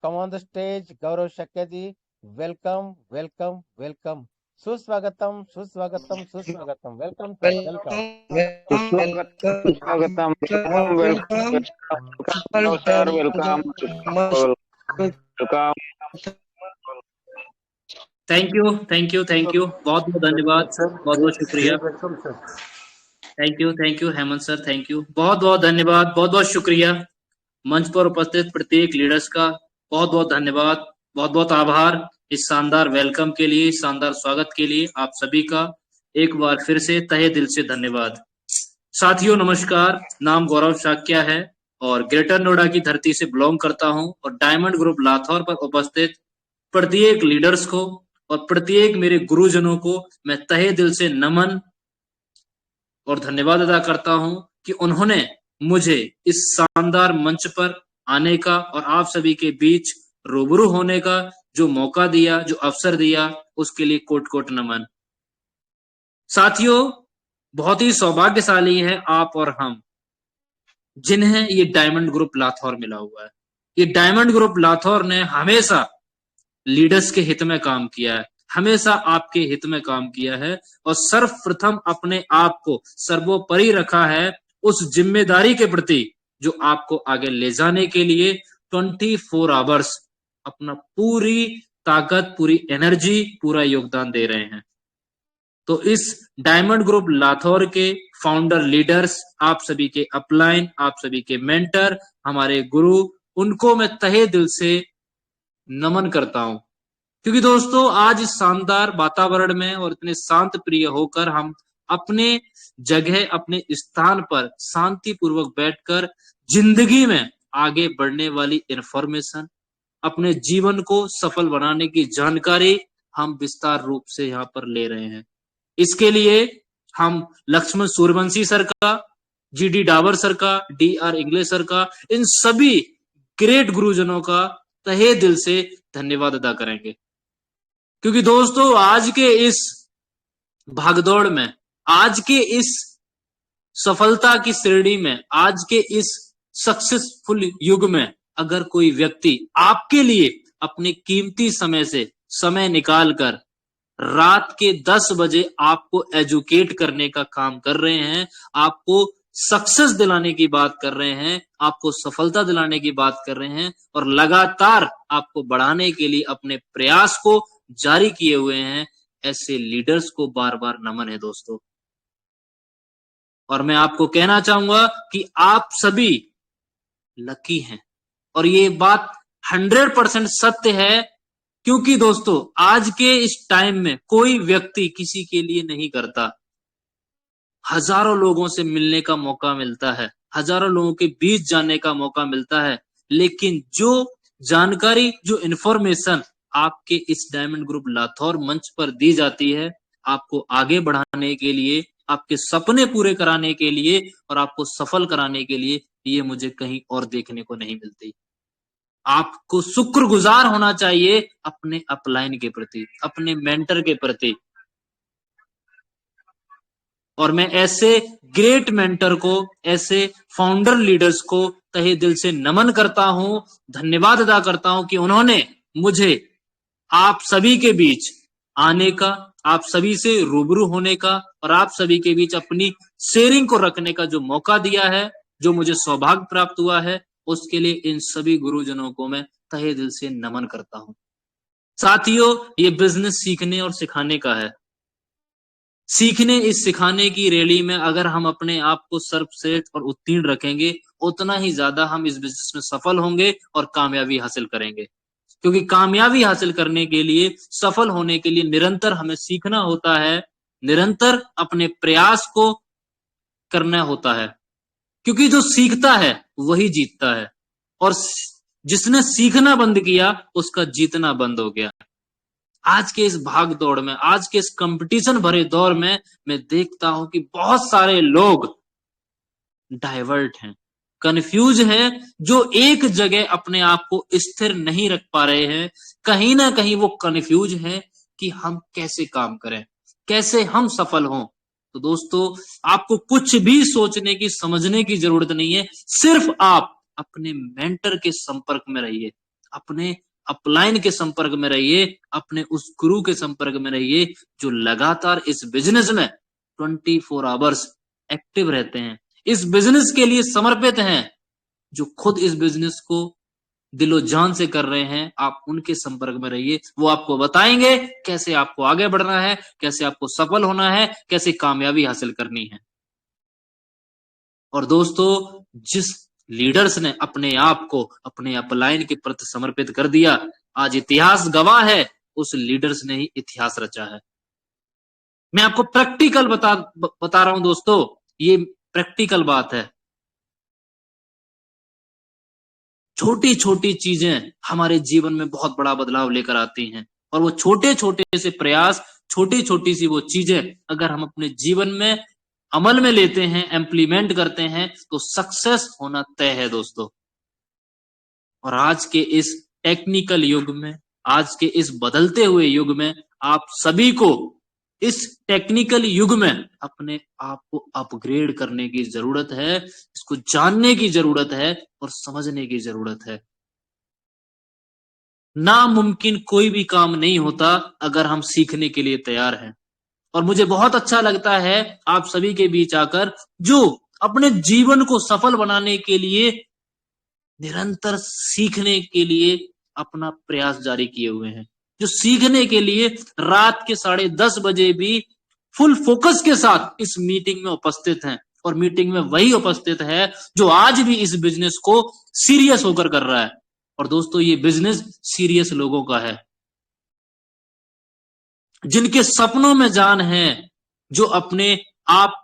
come on the stage, Gaurav Shakyadi. Welcome, welcome, welcome. Suswagatam, Suswagatam, Suswagatam. Welcome, sir. Welcome. सुस्वागतम सुस्वागतम welcome welcome welcome sir welcome welcome. Thank you thank you thank you बहुत बहुत धन्यवाद, बहुत बहुत शुक्रिया। Thank you Hemant sir, thank you, बहुत बहुत धन्यवाद, बहुत बहुत शुक्रिया। मंच पर उपस्थित प्रत्येक लीडर्स का बहुत बहुत धन्यवाद, बहुत बहुत आभार इस शानदार वेलकम के लिए, शानदार स्वागत के लिए। आप सभी का एक बार फिर से तहे दिल से धन्यवाद। साथियों नमस्कार, नाम गौरव शाक्या है और ग्रेटर नोएडा की धरती से बिलोंग करता हूं और डायमंड ग्रुप लाथौर पर उपस्थित प्रत्येक लीडर्स को और प्रत्येक मेरे गुरुजनों को मैं तहे दिल से नमन और धन्यवाद अदा करता हूं कि उन्होंने मुझे इस शानदार मंच पर आने का और आप सभी के बीच रूबरू होने का जो मौका दिया, जो अवसर दिया, उसके लिए कोट कोट नमन। साथियों, बहुत ही सौभाग्यशाली है आप और हम जिन्हें ये डायमंड ग्रुप लाथौर मिला हुआ है। ये डायमंड ग्रुप लाथौर ने हमेशा लीडर्स के हित में काम किया है, हमेशा आपके हित में काम किया है और सर्वप्रथम अपने आप को सर्वोपरि रखा है उस जिम्मेदारी के प्रति जो आपको आगे ले जाने के लिए 24 आवर्स अपना पूरी ताकत, पूरी एनर्जी, पूरा योगदान दे रहे हैं। तो इस डायमंड ग्रुप लाथौर के फाउंडर लीडर्स, आप सभी के अपलाइन, आप सभी के मेंटर, हमारे गुरु, उनको मैं तहे दिल से नमन करता हूं। क्योंकि दोस्तों आज इस शानदार वातावरण में और इतने शांत प्रिय होकर हम अपने जगह, अपने स्थान पर शांति पूर्वक बैठकर जिंदगी में आगे बढ़ने वाली इंफॉर्मेशन, अपने जीवन को सफल बनाने की जानकारी हम विस्तार रूप से यहाँ पर ले रहे हैं। इसके लिए हम लक्ष्मण सूर्यवंशी सर का, जीडी डावर सर का, डीआर इंग्लिश सर का, इन सभी ग्रेट गुरुजनों का तहे दिल से धन्यवाद अदा करेंगे। क्योंकि दोस्तों आज के इस भागदौड़ में, आज के इस सफलता की श्रेणी में, आज के इस सक्सेसफुल युग में अगर कोई व्यक्ति आपके लिए अपने कीमती समय से समय निकालकर रात के 10 बजे आपको एजुकेट करने का काम कर रहे हैं, आपको सक्सेस दिलाने की बात कर रहे हैं, आपको सफलता दिलाने की बात कर रहे हैं और लगातार आपको बढ़ाने के लिए अपने प्रयास को जारी किए हुए हैं, ऐसे लीडर्स को बार बार नमन है दोस्तों। और मैं आपको कहना चाहूंगा कि आप सभी लकी हैं और ये बात 100% सत्य है। क्योंकि दोस्तों आज के इस टाइम में कोई व्यक्ति किसी के लिए नहीं करता। हजारों लोगों से मिलने का मौका मिलता है, हजारों लोगों के बीच जाने का मौका मिलता है, लेकिन जो जानकारी, जो इंफॉर्मेशन आपके इस डायमंड ग्रुप लाथौर मंच पर दी जाती है, आपको आगे बढ़ाने के लिए, आपके सपने पूरे कराने के लिए और आपको सफल कराने के लिए, ये मुझे कहीं और देखने को नहीं मिलती। आपको शुक्रगुजार होना चाहिए अपने अपलाइन के प्रति, अपने मेंटर के प्रति। और मैं ऐसे ग्रेट मेंटर को, ऐसे फाउंडर लीडर्स को तहे दिल से नमन करता हूं, धन्यवाद अदा करता हूं कि उन्होंने मुझे आप सभी के बीच आने का, आप सभी से रूबरू होने का और आप सभी के बीच अपनी शेयरिंग को रखने का जो मौका दिया है, जो मुझे सौभाग्य प्राप्त हुआ है, उसके लिए इन सभी गुरुजनों को मैं तहे दिल से नमन करता हूं। साथियों, ये बिजनेस सीखने और सिखाने का है। सीखने, इस सिखाने की रैली में अगर हम अपने आप को सर्वश्रेष्ठ और उत्तीर्ण रखेंगे, उतना ही ज्यादा हम इस बिजनेस में सफल होंगे और कामयाबी हासिल करेंगे। क्योंकि कामयाबी हासिल करने के लिए, सफल होने के लिए निरंतर हमें सीखना होता है, निरंतर अपने प्रयास को करना होता है। क्योंकि जो सीखता है वही जीतता है और जिसने सीखना बंद किया उसका जीतना बंद हो गया। आज के इस भाग दौड़ में, आज के इस कंपटीशन भरे दौर में मैं देखता हूं कि बहुत सारे लोग डाइवर्ट हैं, कंफ्यूज हैं, जो एक जगह अपने आप को स्थिर नहीं रख पा रहे हैं। कहीं ना कहीं वो कंफ्यूज हैं कि हम कैसे काम करें, कैसे हम सफल हों। तो दोस्तों आपको कुछ भी सोचने की, समझने की जरूरत नहीं है, सिर्फ आप अपने मेंटर के संपर्क में रहिए, अपने अपलाइन के संपर्क में रहिए, अपने उस गुरु के संपर्क में रहिए जो लगातार इस बिजनेस में 24 आवर्स एक्टिव रहते हैं, इस बिजनेस के लिए समर्पित हैं, जो खुद इस बिजनेस को दिलो जान से कर रहे हैं। आप उनके संपर्क में रहिए, वो आपको बताएंगे कैसे आपको आगे बढ़ना है, कैसे आपको सफल होना है, कैसे कामयाबी हासिल करनी है। और दोस्तों, जिस लीडर्स ने अपने आप को अपने अपलाइन के प्रति समर्पित कर दिया, आज इतिहास गवाह है, उस लीडर्स ने ही इतिहास रचा है। मैं आपको प्रैक्टिकल बता रहा हूं दोस्तों, ये प्रैक्टिकल बात है। छोटी छोटी चीजें हमारे जीवन में बहुत बड़ा बदलाव लेकर आती हैं, और वो छोटे छोटे से प्रयास, छोटी छोटी सी वो चीजें अगर हम अपने जीवन में अमल में लेते हैं, इम्प्लीमेंट करते हैं, तो सक्सेस होना तय है दोस्तों। और आज के इस टेक्निकल युग में, आज के इस बदलते हुए युग में, आप सभी को इस टेक्निकल युग में अपने आप को अपग्रेड करने की जरूरत है, इसको जानने की जरूरत है और समझने की जरूरत है। नामुमकिन कोई भी काम नहीं होता अगर हम सीखने के लिए तैयार हैं। और मुझे बहुत अच्छा लगता है आप सभी के बीच आकर, जो अपने जीवन को सफल बनाने के लिए निरंतर सीखने के लिए अपना प्रयास जारी किए हुए हैं, जो सीखने के लिए रात के 10:30 बजे भी फुल फोकस के साथ इस मीटिंग में उपस्थित हैं। और मीटिंग में वही उपस्थित है जो आज भी इस बिजनेस को सीरियस होकर कर रहा है। और दोस्तों, ये बिजनेस सीरियस लोगों का है, जिनके सपनों में जान है, जो अपने आप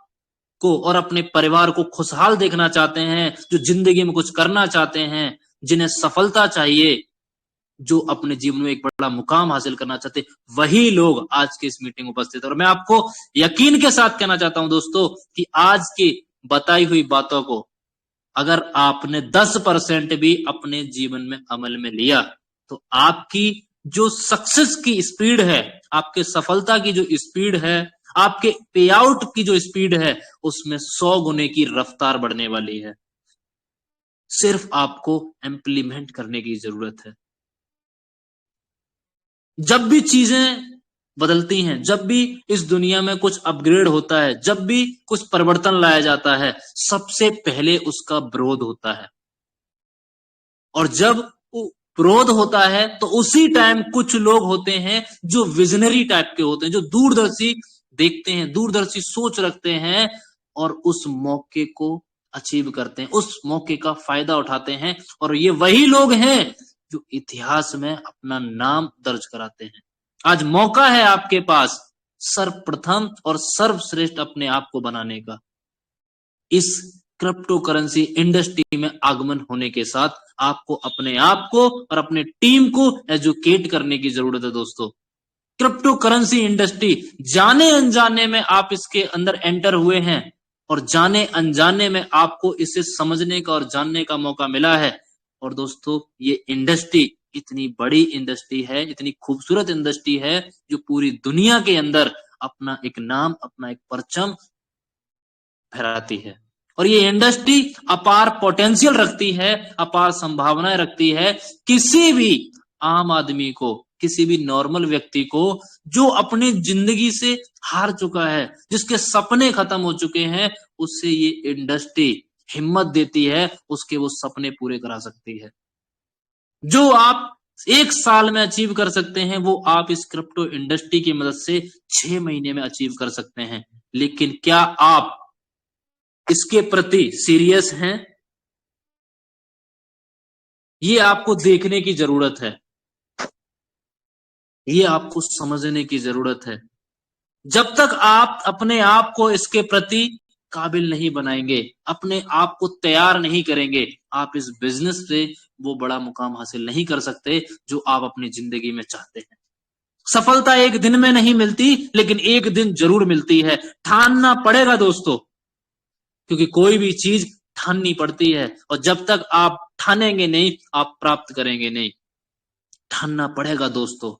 को और अपने परिवार को खुशहाल देखना चाहते हैं, जो जिंदगी में कुछ करना चाहते हैं, जिन्हें सफलता चाहिए, जो अपने जीवन में एक बड़ा मुकाम हासिल करना चाहते, वही लोग आज के इस मीटिंग में उपस्थित है। और मैं आपको यकीन के साथ कहना चाहता हूं दोस्तों कि आज की बताई हुई बातों को अगर आपने 10% भी अपने जीवन में अमल में लिया, तो आपकी जो सक्सेस की स्पीड है, आपके सफलता की जो स्पीड है, आपके पे आउट की जो स्पीड है, उसमें 100 गुने की रफ्तार बढ़ने वाली है। सिर्फ आपको इम्प्लीमेंट करने की जरूरत है। जब भी चीजें बदलती हैं, जब भी इस दुनिया में कुछ अपग्रेड होता है, जब भी कुछ परिवर्तन लाया जाता है, सबसे पहले उसका विरोध होता है। और जब विरोध होता है तो उसी टाइम कुछ लोग होते हैं जो विजनरी टाइप के होते हैं, जो दूरदर्शी देखते हैं, दूरदर्शी सोच रखते हैं और उस मौके को अचीव करते हैं, उस मौके का फायदा उठाते हैं। और ये वही लोग हैं जो इतिहास में अपना नाम दर्ज कराते हैं। आज मौका है आपके पास सर्वप्रथम और सर्वश्रेष्ठ अपने आप को बनाने का। इस क्रिप्टो करेंसी इंडस्ट्री में आगमन होने के साथ आपको अपने आप को और अपने टीम को एजुकेट करने की जरूरत है दोस्तों। क्रिप्टो करेंसी इंडस्ट्री, जाने अनजाने में आप इसके अंदर एंटर हुए हैं, और जाने अनजाने में आपको इसे समझने का और जानने का मौका मिला है। और दोस्तों, ये इंडस्ट्री इतनी बड़ी इंडस्ट्री है, इतनी खूबसूरत इंडस्ट्री है, जो पूरी दुनिया के अंदर अपना एक नाम, अपना एक परचम फहराती है। और ये इंडस्ट्री अपार पोटेंशियल रखती है, अपार संभावनाएं रखती है। किसी भी आम आदमी को, किसी भी नॉर्मल व्यक्ति को जो अपनी जिंदगी से हार चुका है, जिसके सपने खत्म हो चुके हैं, उससे ये इंडस्ट्री हिम्मत देती है, उसके वो सपने पूरे करा सकती है। जो आप 1 साल में अचीव कर सकते हैं, वो आप इस क्रिप्टो इंडस्ट्री की मदद से 6 महीने में अचीव कर सकते हैं। लेकिन क्या आप इसके प्रति सीरियस हैं? ये आपको देखने की जरूरत है, ये आपको समझने की जरूरत है। जब तक आप अपने आप को इसके प्रति काबिल नहीं बनाएंगे, अपने आप को तैयार नहीं करेंगे, आप इस बिजनेस से वो बड़ा मुकाम हासिल नहीं कर सकते जो आप अपनी जिंदगी में चाहते हैं। सफलता एक दिन में नहीं मिलती, लेकिन एक दिन जरूर मिलती है। ठानना पड़ेगा दोस्तों, क्योंकि कोई भी चीज ठाननी पड़ती है, और जब तक आप ठानेंगे नहीं, आप प्राप्त करेंगे नहीं। ठानना पड़ेगा दोस्तों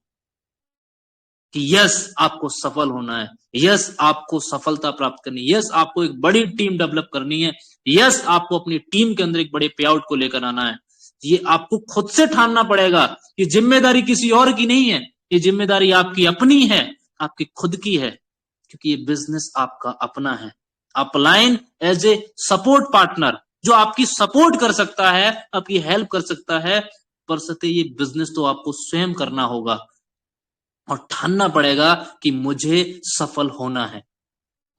कि यस, आपको सफल होना है, यस, आपको सफलता प्राप्त करनी है, यस, आपको एक बड़ी टीम डेवलप करनी है, यस, आपको अपनी टीम के अंदर एक बड़े पे आउट को लेकर आना है, ये आपको खुद से ठानना पड़ेगा। ये जिम्मेदारी किसी और की नहीं है, ये जिम्मेदारी आपकी अपनी है, आपकी खुद की है, क्योंकि ये बिजनेस आपका अपना है। Upline as a support partner, जो आपकी सपोर्ट कर सकता है, आपकी हेल्प कर सकता है, पर सत्य ये बिजनेस तो आपको स्वयं करना होगा और ठानना पड़ेगा कि मुझे सफल होना है,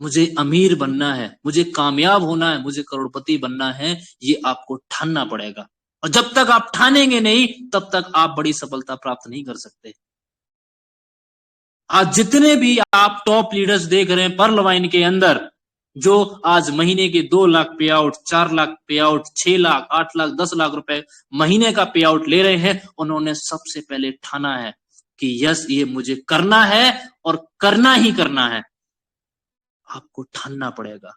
मुझे अमीर बनना है, मुझे कामयाब होना है, मुझे करोड़पति बनना है। ये आपको ठानना पड़ेगा, और जब तक आप ठानेंगे नहीं तब तक आप बड़ी सफलता प्राप्त नहीं कर सकते। आज जितने भी आप टॉप लीडर्स देख रहे हैं पर्ल वाइन के अंदर, जो आज महीने के 2 लाख पे आउट, 4 लाख पे आउट, 6 लाख, 8 लाख, 10 लाख रुपए महीने का पे आउट ले रहे हैं, उन्होंने सबसे पहले ठाना है कि यस, ये मुझे करना है और करना ही करना है। आपको ठानना पड़ेगा।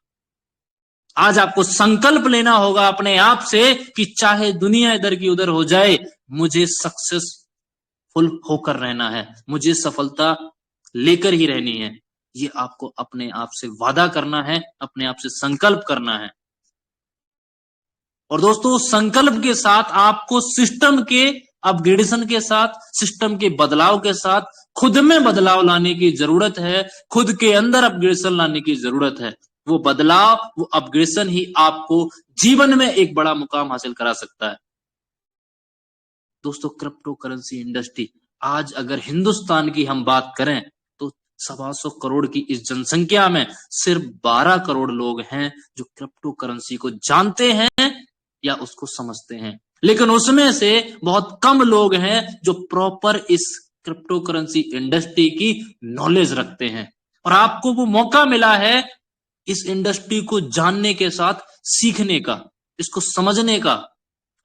आज आपको संकल्प लेना होगा अपने आप से कि चाहे दुनिया इधर की उधर हो जाए, मुझे सक्सेसफुल होकर रहना है, मुझे सफलता लेकर ही रहनी है। ये आपको अपने आप से वादा करना है, अपने आप से संकल्प करना है। और दोस्तों, संकल्प के साथ आपको सिस्टम के अपग्रेडेशन के साथ, सिस्टम के बदलाव के साथ खुद में बदलाव लाने की जरूरत है, खुद के अंदर अपग्रेडेशन लाने की जरूरत है। वो बदलाव, वो अपग्रेडेशन ही आपको जीवन में एक बड़ा मुकाम हासिल करा सकता है। दोस्तों, क्रिप्टो करेंसी इंडस्ट्री, आज अगर हिंदुस्तान की हम बात करें तो 125 करोड़ की इस जनसंख्या में सिर्फ 12 करोड़ लोग हैं जो क्रिप्टो करेंसी को जानते हैं या उसको समझते हैं। लेकिन उसमें से बहुत कम लोग हैं जो प्रॉपर इस क्रिप्टो करेंसी इंडस्ट्री की नॉलेज रखते हैं। और आपको वो मौका मिला है इस इंडस्ट्री को जानने के साथ सीखने का, इसको समझने का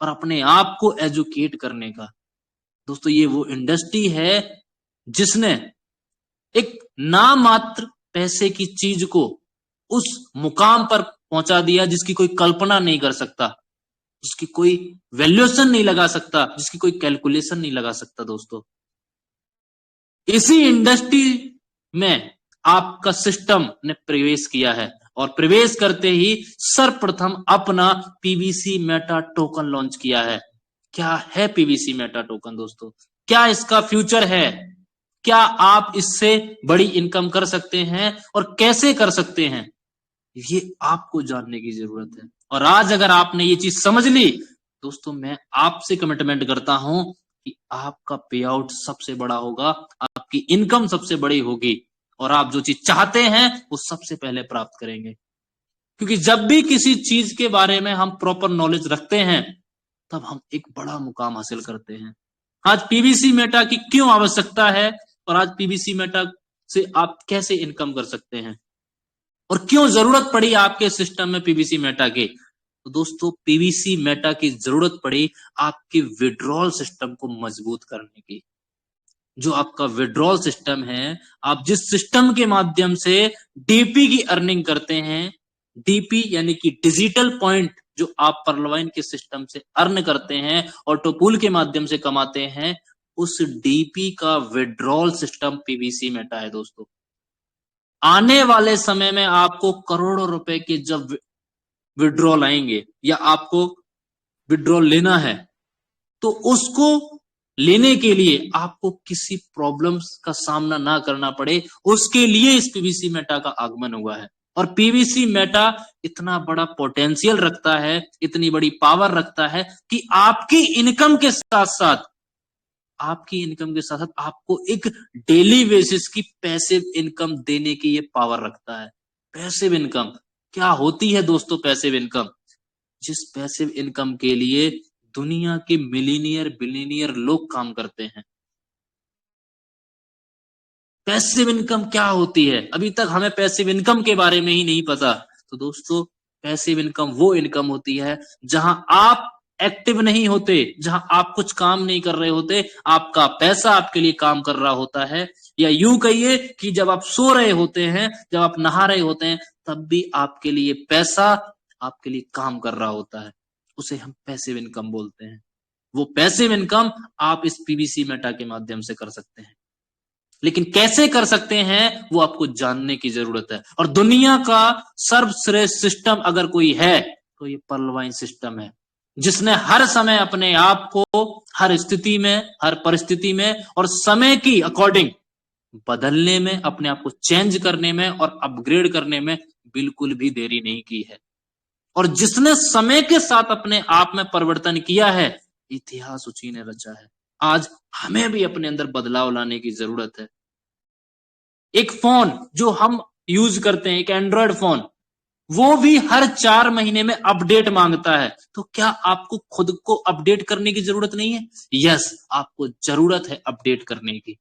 और अपने आप को एजुकेट करने का। दोस्तों, ये वो इंडस्ट्री है जिसने एक नाम मात्र पैसे की चीज को उस मुकाम पर पहुंचा दिया जिसकी कोई कल्पना नहीं कर सकता, जिसकी कोई वैल्यूएशन नहीं लगा सकता, जिसकी कोई कैलकुलेशन नहीं लगा सकता। दोस्तों, इसी इंडस्ट्री में आपका सिस्टम ने प्रवेश किया है और प्रवेश करते ही सर्वप्रथम अपना पीवीसी मेटा टोकन लॉन्च किया है। क्या है पीवीसी मेटा टोकन? दोस्तों, क्या इसका फ्यूचर है? क्या आप इससे बड़ी इनकम कर सकते हैं और कैसे कर सकते हैं? ये आपको जानने की जरूरत है। और आज अगर आपने ये चीज समझ ली दोस्तों, मैं आपसे कमिटमेंट करता हूं कि आपका पे आउट सबसे बड़ा होगा, आपकी इनकम सबसे बड़ी होगी और आप जो चीज चाहते हैं वो सबसे पहले प्राप्त करेंगे। क्योंकि जब भी किसी चीज के बारे में हम प्रॉपर नॉलेज रखते हैं तब हम एक बड़ा मुकाम हासिल करते हैं। आज पीवीसी मेटा की क्यों आवश्यकता है और आज पीवीसी मेटा से आप कैसे इनकम कर सकते हैं और क्यों जरूरत पड़ी आपके सिस्टम में पीवीसी मेटा की? तो दोस्तों, पीवीसी मेटा की जरूरत पड़ी आपके विड्रॉल सिस्टम को मजबूत करने की। जो आपका विड्रॉल सिस्टम है, आप जिस सिस्टम के माध्यम से डीपी की अर्निंग करते हैं, डीपी यानी कि डिजिटल पॉइंट, जो आप पर्लवाइन के सिस्टम से अर्न करते हैं और टोपूल के माध्यम से कमाते हैं, उस डीपी का विड्रॉल सिस्टम पीवीसी मेटा है। दोस्तों, आने वाले समय में आपको करोड़ों रुपए के जब विड्रॉल आएंगे या आपको विड्रॉल लेना है तो उसको लेने के लिए आपको किसी प्रॉब्लम्स का सामना ना करना पड़े, उसके लिए इस पीवीसी मेटा का आगमन हुआ है। और पीवीसी मेटा इतना बड़ा पोटेंशियल रखता है, इतनी बड़ी पावर रखता है कि आपकी इनकम के साथ साथ आपको एक डेली बेसिस की पैसिव इनकम देने की ये पावर रखता है। पैसिव इनकम क्या होती है दोस्तों? पैसिव इनकम, जिस पैसिव इनकम के लिए दुनिया के मिलीनियर बिलीनियर लोग काम करते हैं। पैसिव इनकम क्या होती है? अभी तक हमें पैसिव इनकम के बारे में ही नहीं पता। तो दोस्तों, पैसिव इनकम वो इनकम होती है जहां आप एक्टिव नहीं होते, जहां आप कुछ काम नहीं कर रहे होते, आपका पैसा आपके लिए काम कर रहा होता है। या यूं कहिए कि जब आप सो रहे होते हैं, जब आप नहा रहे होते हैं, तब भी आपके लिए पैसा आपके लिए काम कर रहा होता है। उसे हम पैसिव इनकम बोलते हैं। वो पैसिव इनकम आप इस पीवीसी मेटा के माध्यम से कर सकते हैं। लेकिन कैसे कर सकते हैं वो आपको जानने की जरूरत है। और दुनिया का सर्वश्रेष्ठ सिस्टम अगर कोई है तो ये पर्लवाइन सिस्टम है। जिसने हर समय अपने आप को हर स्थिति में, हर परिस्थिति में और समय की अकॉर्डिंग बदलने में, अपने आप को चेंज करने में और अपग्रेड करने में बिल्कुल भी देरी नहीं की है, और जिसने समय के साथ अपने आप में परिवर्तन किया है, इतिहास उसी ने रचा है। आज हमें भी अपने अंदर बदलाव लाने की जरूरत है। एक फोन जो हम यूज करते हैं, एक एंड्रॉयड फोन, वो भी हर 4 महीने में अपडेट मांगता है। तो क्या आपको खुद को अपडेट करने की जरूरत नहीं है? यस, आपको जरूरत है अपडेट करने की।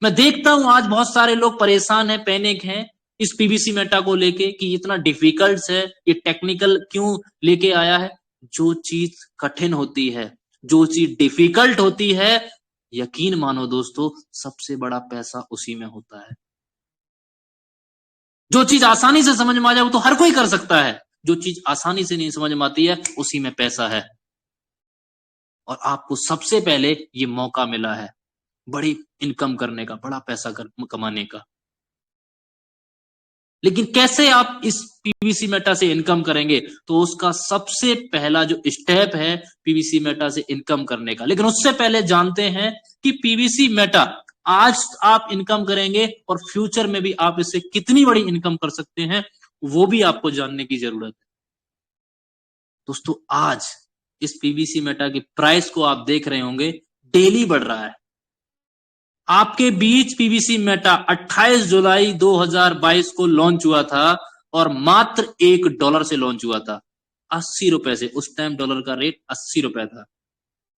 मैं देखता हूं आज बहुत सारे लोग परेशान हैं, पैनिक हैं इस पीवीसी मेटा को लेके कि इतना डिफिकल्ट है, ये टेक्निकल क्यों लेके आया है। जो चीज कठिन होती है, जो चीज डिफिकल्ट होती है, यकीन मानो दोस्तों, सबसे बड़ा पैसा उसी में होता है। जो चीज आसानी से समझ में आ जाए वो तो हर कोई कर सकता है, जो चीज आसानी से नहीं समझ में आती है उसी में पैसा है। और आपको सबसे पहले ये मौका मिला है बड़ी इनकम करने का, बड़ा पैसा कमाने का। लेकिन कैसे आप इस पीवीसी मेटा से इनकम करेंगे? तो उसका सबसे पहला जो स्टेप है पीवीसी मेटा से इनकम करने का। लेकिन उससे पहले जानते हैं कि पीवीसी मेटा आज आप इनकम करेंगे और फ्यूचर में भी आप इससे कितनी बड़ी इनकम कर सकते हैं, वो भी आपको जानने की जरूरत है। दोस्तों, आज इस पीवीसी मेटा की प्राइस को आप देख रहे होंगे, डेली बढ़ रहा है। आपके बीच पीवीसी मेटा 28 जुलाई 2022 को लॉन्च हुआ था और मात्र $1 से लॉन्च हुआ था, 80 रुपए से। उस टाइम डॉलर का रेट 80 रुपए था,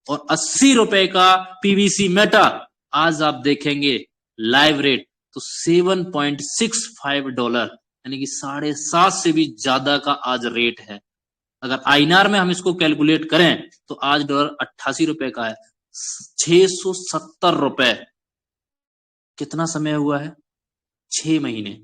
और 80 रुपए का पीवीसी मेटा आज आप देखेंगे लाइव रेट तो $7.65, यानी कि 7.5 से भी ज्यादा का आज रेट है। अगर आईएनआर में हम इसको कैलकुलेट करें तो आज डॉलर 88 रुपए का है, 670 रुपए। कितना समय हुआ है? 6 महीने।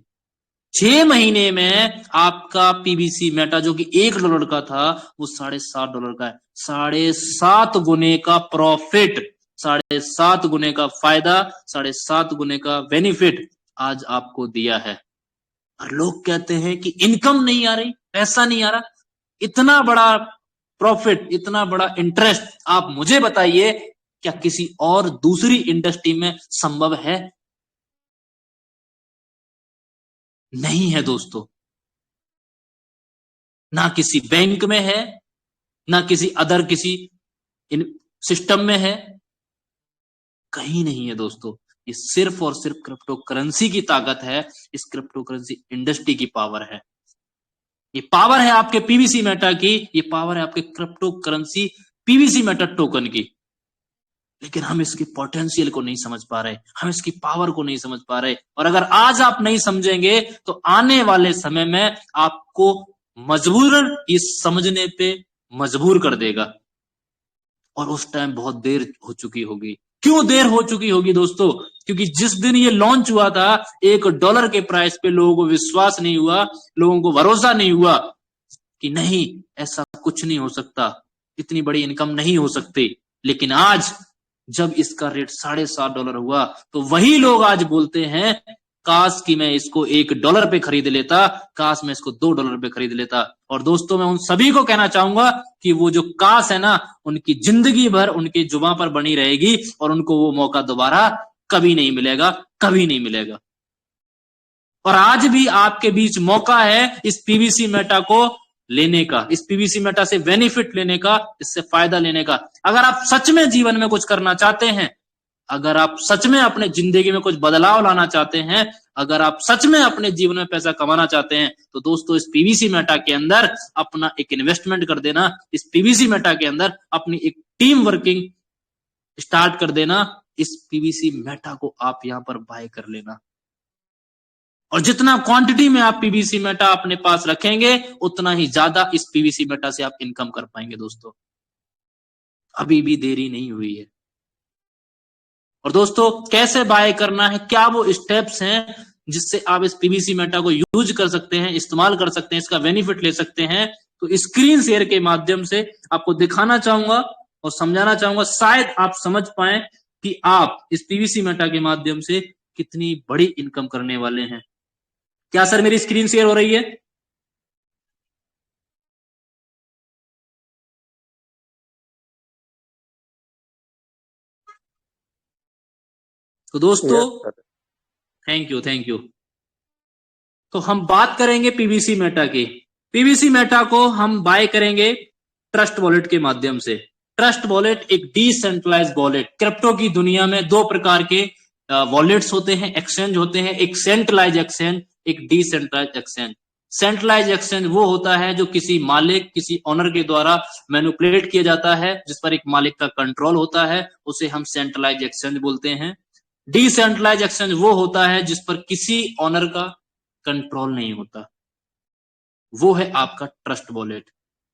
6 महीने में आपका पीवीसी मेटा जो कि $1 का था वो $7.5 का है। 7.5 गुने का प्रॉफिट, 7.5 गुने का फायदा, 7.5 गुने का बेनिफिट आज आपको दिया है। और लोग कहते हैं कि इनकम नहीं आ रही, पैसा नहीं आ रहा। इतना बड़ा प्रॉफिट, इतना बड़ा इंटरेस्ट आप मुझे बताइए, क्या किसी और दूसरी इंडस्ट्री में संभव है? नहीं है दोस्तों। ना किसी बैंक में है, ना किसी अदर किसी सिस्टम में है, कहीं नहीं है दोस्तों। ये सिर्फ और सिर्फ क्रिप्टो करेंसी की ताकत है, इस क्रिप्टो करेंसी इंडस्ट्री की पावर है। ये पावर है आपके पीवीसी मेटा की, ये पावर है आपके crypto currency PVC Meta token की। लेकिन हम इसकी पोटेंशियल को नहीं समझ पा रहे, हम इसकी पावर को नहीं समझ पा रहे। और अगर आज आप नहीं समझेंगे तो आने वाले समय में आपको मजबूरन इस समझने पे मजबूर कर देगा, और उस टाइम बहुत देर हो चुकी होगी। क्यों देर हो चुकी होगी दोस्तों? क्योंकि जिस दिन ये लॉन्च हुआ था $1 के प्राइस पे लोगों को विश्वास नहीं हुआ, लोगों को भरोसा नहीं हुआ कि नहीं, ऐसा कुछ नहीं हो सकता, इतनी बड़ी इनकम नहीं हो सकती। लेकिन आज जब इसका रेट $7.5 हुआ तो वही लोग आज बोलते हैं काश कि मैं इसको $1 पे खरीद लेता, काश मैं इसको $2 पे खरीद लेता। और दोस्तों, मैं उन सभी को कहना चाहूंगा कि वो जो काश है ना, उनकी जिंदगी भर उनकी जुबान पर बनी रहेगी और उनको वो मौका दोबारा कभी नहीं मिलेगा, कभी नहीं मिलेगा। और आज भी आपके बीच मौका है इस पीवीसी मेटा को लेने का, इस पीवीसी मेटा से बेनिफिट लेने का, इससे फायदा लेने का। अगर आप सच में जीवन में कुछ करना चाहते हैं, अगर आप सच में अपने जिंदगी में कुछ बदलाव लाना चाहते हैं, अगर आप सच में अपने जीवन में पैसा कमाना चाहते हैं, तो दोस्तों इस पीवीसी मेटा के अंदर अपना एक इन्वेस्टमेंट कर देना। इस पीवीसी मेटा के अंदर अपनी एक टीम वर्किंग स्टार्ट कर देना। इस पीवीसी मेटा को आप यहां पर बाय कर लेना, और जितना क्वांटिटी में आप पीवीसी मेटा अपने पास रखेंगे उतना ही ज्यादा इस पीवीसी मेटा से आप इनकम कर पाएंगे। दोस्तों, अभी भी देरी नहीं हुई है। और दोस्तों, कैसे बाय करना है, क्या वो स्टेप्स हैं जिससे आप इस पीवीसी मेटा को यूज कर सकते हैं, इस्तेमाल कर सकते हैं, इसका बेनिफिट ले सकते हैं, तो स्क्रीन शेयर के माध्यम से आपको दिखाना चाहूंगा और समझाना चाहूंगा। शायद आप समझ पाए कि आप इस पीवीसी मेटा के माध्यम से कितनी बड़ी इनकम करने वाले हैं। क्या सर मेरी स्क्रीन शेयर हो रही है? तो दोस्तों Yes, sir. Thank you. तो हम बात करेंगे पीवीसी मेटा की। पीवीसी मेटा को हम बाय करेंगे ट्रस्ट वॉलेट के माध्यम से। ट्रस्ट वॉलेट एक डिसेंट्रलाइज्ड वॉलेट। क्रिप्टो की दुनिया में दो प्रकार के वॉलेट्स होते हैं, एक्सचेंज होते हैं, एक सेंट्रलाइज एक्सचेंज, एक डिसेंट्रलाइज एक्सचेंज। सेंट्रलाइज एक्सचेंज वो होता है जो किसी मालिक, किसी ऑनर के द्वारा मैनिपुलेट किया जाता है, जिस पर एक मालिक का कंट्रोल होता है, उसे हम सेंट्रलाइज एक्सचेंज बोलते हैं। डिसेंट्रलाइज एक्सचेंज वो होता है जिस पर किसी ऑनर का कंट्रोल नहीं होता, वो है आपका ट्रस्ट वॉलेट।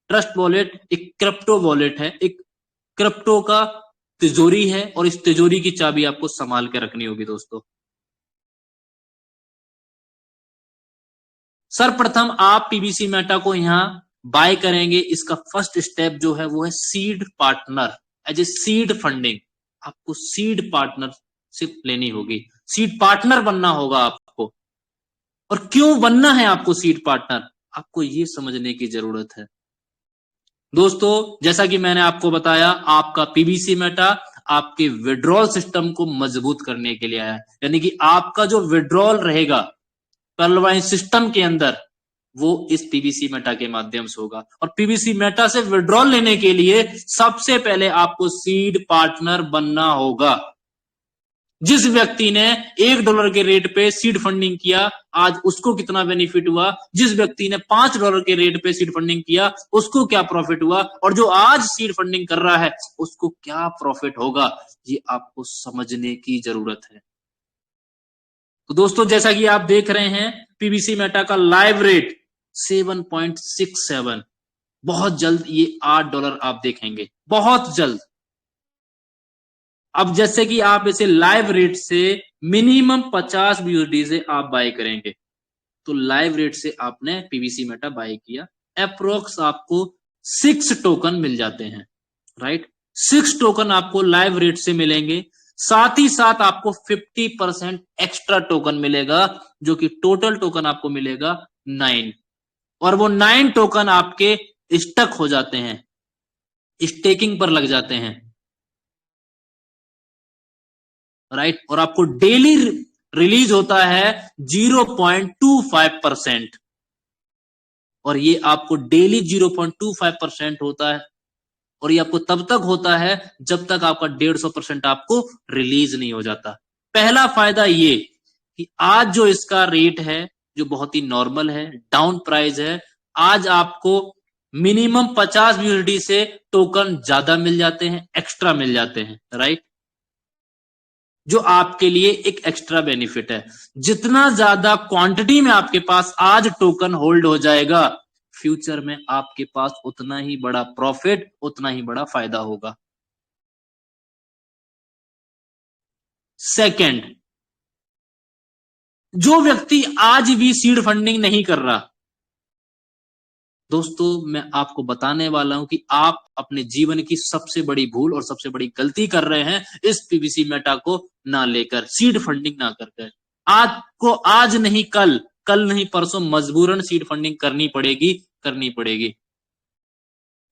ट्रस्ट वॉलेट एक क्रिप्टो वॉलेट है, एक क्रिप्टो का तिजोरी है, और इस तिजोरी की चाबी आपको संभाल के रखनी होगी दोस्तों। सर्वप्रथम आप पीवीसी मेटा को यहां बाय करेंगे। इसका फर्स्ट स्टेप जो है वो है seed partner. As a seed funding आपको सीड पार्टनरशिप लेनी होगी, सीड पार्टनर बनना होगा आपको। और क्यों बनना है आपको सीड पार्टनर, आपको ये समझने की जरूरत है दोस्तों। जैसा कि मैंने आपको बताया, आपका पीवीसी मेटा आपके विड्रॉल सिस्टम को मजबूत करने के लिए आया है। यानी कि आपका जो विड्रॉल रहेगा पर्लवाइन सिस्टम के अंदर, वो इस पीवीसी मेटा के माध्यम से होगा। और पीवीसी मेटा से विड्रॉल लेने के लिए सबसे पहले आपको सीड पार्टनर बनना होगा। जिस व्यक्ति ने $1 के रेट पे सीड फंडिंग किया, आज उसको कितना बेनिफिट हुआ, जिस व्यक्ति ने $5 के रेट पे सीड फंडिंग किया, उसको क्या प्रॉफिट हुआ, और जो आज सीड फंडिंग कर रहा है उसको क्या प्रॉफिट होगा, ये आपको समझने की जरूरत है। तो दोस्तों जैसा कि आप देख रहे हैं, पीवीसी मेटा का लाइव रेट 7.67, बहुत जल्द ये $8 आप देखेंगे, बहुत जल्द। अब जैसे कि आप इसे लाइव रेट से मिनिमम 50 BUSD से आप बाय करेंगे, तो लाइव रेट से आपने पीवीसी मेटा बाय किया, अप्रोक्स आपको 6 टोकन मिल जाते हैं, राइट। 6 टोकन आपको लाइव रेट से मिलेंगे, साथ ही साथ आपको 50% एक्स्ट्रा टोकन मिलेगा, जो कि टोटल टोकन आपको मिलेगा 9। और वो 9 टोकन आपके स्टक हो जाते हैं, स्टेकिंग पर लग जाते हैं, राइट। और आपको डेली रिलीज होता है 0.25%, और ये आपको डेली 0.25% होता है। और ये आपको तब तक होता है जब तक आपका 150% आपको रिलीज नहीं हो जाता। पहला फायदा ये कि आज जो इसका रेट है, जो बहुत ही नॉर्मल है, डाउन प्राइस है, आज आपको मिनिमम 50 BUSD से टोकन ज्यादा मिल जाते हैं, एक्स्ट्रा मिल जाते हैं, राइट, जो आपके लिए एक एक्स्ट्रा बेनिफिट है। जितना ज्यादा क्वांटिटी में आपके पास आज टोकन होल्ड हो जाएगा, फ्यूचर में आपके पास उतना ही बड़ा प्रॉफिट, उतना ही बड़ा फायदा होगा। सेकंड, जो व्यक्ति आज भी सीड फंडिंग नहीं कर रहा, दोस्तों मैं आपको बताने वाला हूं कि आप अपने जीवन की सबसे बड़ी भूल और सबसे बड़ी गलती कर रहे हैं इस पीवीसी मेटा को ना लेकर, सीड फंडिंग ना करके। आपको आज नहीं कल, कल नहीं परसों मजबूरन सीड फंडिंग करनी पड़ेगी,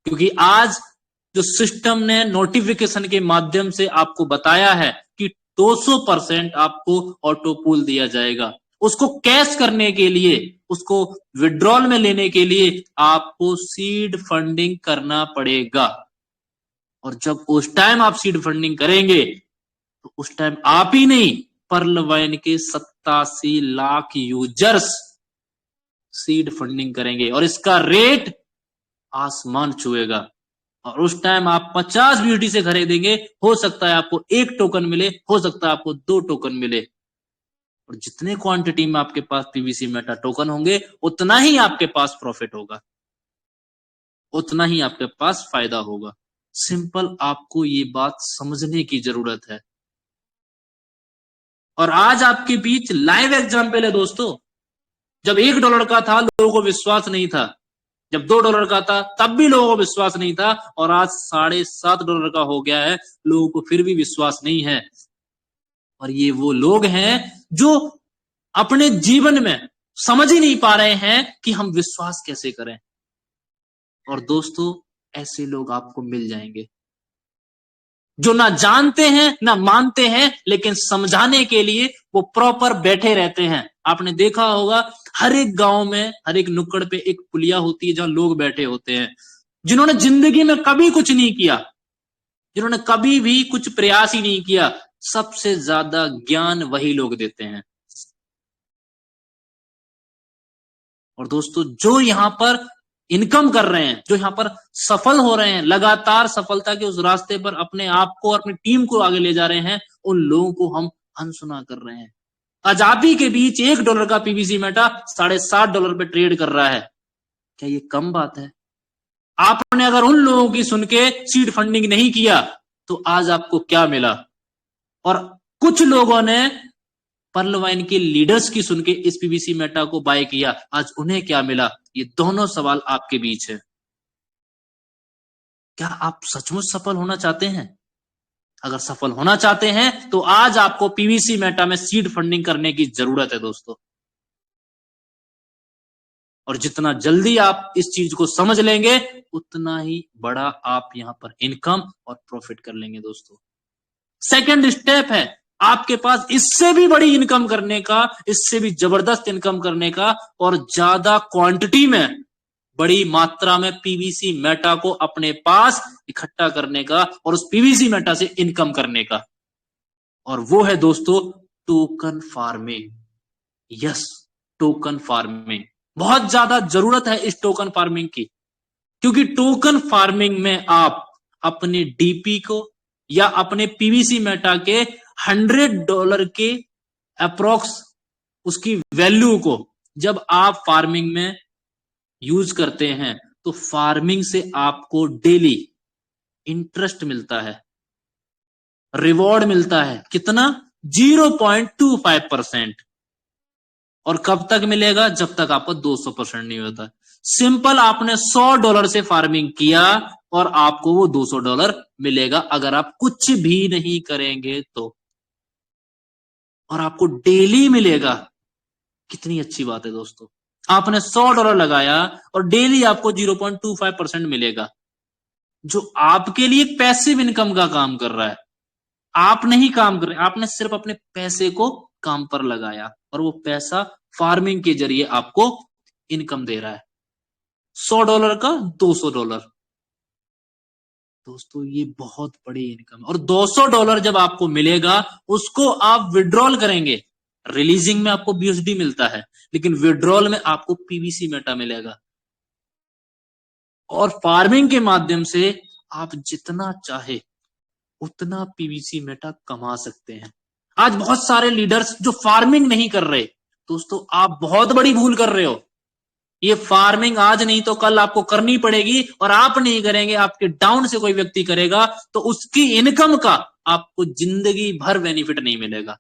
क्योंकि आज जो सिस्टम ने नोटिफिकेशन के माध्यम से आपको बताया है कि 200% आपको ऑटो पूल दिया जाएगा। उसको कैश करने के लिए, उसको विड्रॉल में लेने के लिए आपको सीड फंडिंग करना पड़ेगा। और जब उस टाइम आप सीड फंडिंग करेंगे, तो उस टाइम आप ही नहीं, पर्लवाइन के 87 लाख यूजर्स सीड फंडिंग करेंगे, और इसका रेट आसमान छुएगा। और उस टाइम आप 50 BUSD से खरीदेंगे, हो सकता है आपको 1 टोकन मिले, हो सकता है आपको 2 टोकन मिले। और जितने क्वांटिटी में आपके पास पीवीसी मेटा टोकन होंगे, उतना ही आपके पास प्रॉफिट होगा, उतना ही आपके पास फायदा होगा। सिंपल, आपको ये बात समझने की जरूरत है। और आज आपके बीच लाइव एग्जाम्पल है दोस्तों। जब $1 का था, लोगों को विश्वास नहीं था। जब $2 का था, तब भी लोगों को विश्वास नहीं था। और आज $7.5 का हो गया है, लोगों को फिर भी विश्वास नहीं है। और ये वो लोग हैं जो अपने जीवन में समझ ही नहीं पा रहे हैं कि हम विश्वास कैसे करें। और दोस्तों, ऐसे लोग आपको मिल जाएंगे। जो ना जानते हैं ना मानते हैं, लेकिन समझाने के लिए वो प्रॉपर बैठे रहते हैं। आपने देखा होगा हर एक गांव में, हर एक नुक्कड़ पे एक पुलिया होती है जहां लोग बैठे होते हैं, जिन्होंने जिंदगी में कभी कुछ नहीं किया, जिन्होंने कभी भी कुछ प्रयास ही नहीं किया। सबसे ज्यादा ज्ञान वही लोग देते हैं। और दोस्तों, जो यहां पर इनकम कर रहे हैं, जो यहां पर सफल हो रहे हैं, लगातार सफलता के उस रास्ते पर अपने आप को और अपनी टीम को आगे ले जा रहे हैं, उन लोगों को हम अनसुना कर रहे हैं। आज आप ही के बीच $1 का पीवीसी मेटा $7.5 पे ट्रेड कर रहा है। क्या ये कम बात है? आपने अगर उन लोगों की सुन के सीड फंडिंग नहीं किया तो आज आपको क्या मिला? और कुछ लोगों ने पर्ल वाइन के लीडर्स की सुन के इस पीवीसी मेटा को बाय किया, आज उन्हें क्या मिला? ये दोनों सवाल आपके बीच है। क्या आप सचमुच सफल होना चाहते हैं? अगर सफल होना चाहते हैं तो आज आपको पीवीसी मेटा में सीड फंडिंग करने की जरूरत है दोस्तों। और जितना जल्दी आप इस चीज को समझ लेंगे, उतना ही बड़ा आप यहां पर इनकम और प्रॉफिट कर लेंगे दोस्तों। सेकंड स्टेप है आपके पास इससे भी बड़ी इनकम करने का, इससे भी जबरदस्त इनकम करने का, और ज्यादा क्वांटिटी में, बड़ी मात्रा में पीवीसी मेटा को अपने पास इकट्ठा करने का और उस पीवीसी मेटा से इनकम करने का। और वो है दोस्तों token farming. Yes, token farming. बहुत ज्यादा जरूरत है इस टोकन फार्मिंग की, क्योंकि टोकन फार्मिंग में आप अपने डीपी को या अपने पीवीसी मेटा के $100 के अप्रोक्स उसकी वैल्यू को जब आप फार्मिंग में यूज करते हैं तो फार्मिंग से आपको डेली इंटरेस्ट मिलता है, रिवॉर्ड मिलता है। कितना? 0.25%। और कब तक मिलेगा? जब तक आपको 200% नहीं होता। सिंपल, आपने $100 से फार्मिंग किया और आपको वो $200 मिलेगा अगर आप कुछ भी नहीं करेंगे तो, और आपको डेली मिलेगा। कितनी अच्छी बात है दोस्तों। आपने $100 लगाया और डेली आपको 0.25% मिलेगा, जो आपके लिए पैसिव इनकम का काम कर रहा है। आप नहीं काम कर रहे, आपने सिर्फ अपने पैसे को काम पर लगाया और वो पैसा फार्मिंग के जरिए आपको इनकम दे रहा है। $100 का $200। दोस्तों, ये बहुत बड़ी इनकम है। और $200 जब आपको मिलेगा, उसको आप विड्रॉल करेंगे। रिलीजिंग में आपको बीएसडी मिलता है, लेकिन विड्रॉल में आपको पीवीसी मेटा मिलेगा। और फार्मिंग के माध्यम से आप जितना चाहे उतना पीवीसी मेटा कमा सकते हैं। आज बहुत सारे लीडर्स जो फार्मिंग नहीं कर रहे, दोस्तों आप बहुत बड़ी भूल कर रहे हो। ये फार्मिंग आज नहीं तो कल आपको करनी पड़ेगी, और आप नहीं करेंगे, आपके डाउन से कोई व्यक्ति करेगा तो उसकी इनकम का आपको जिंदगी भर बेनिफिट नहीं मिलेगा।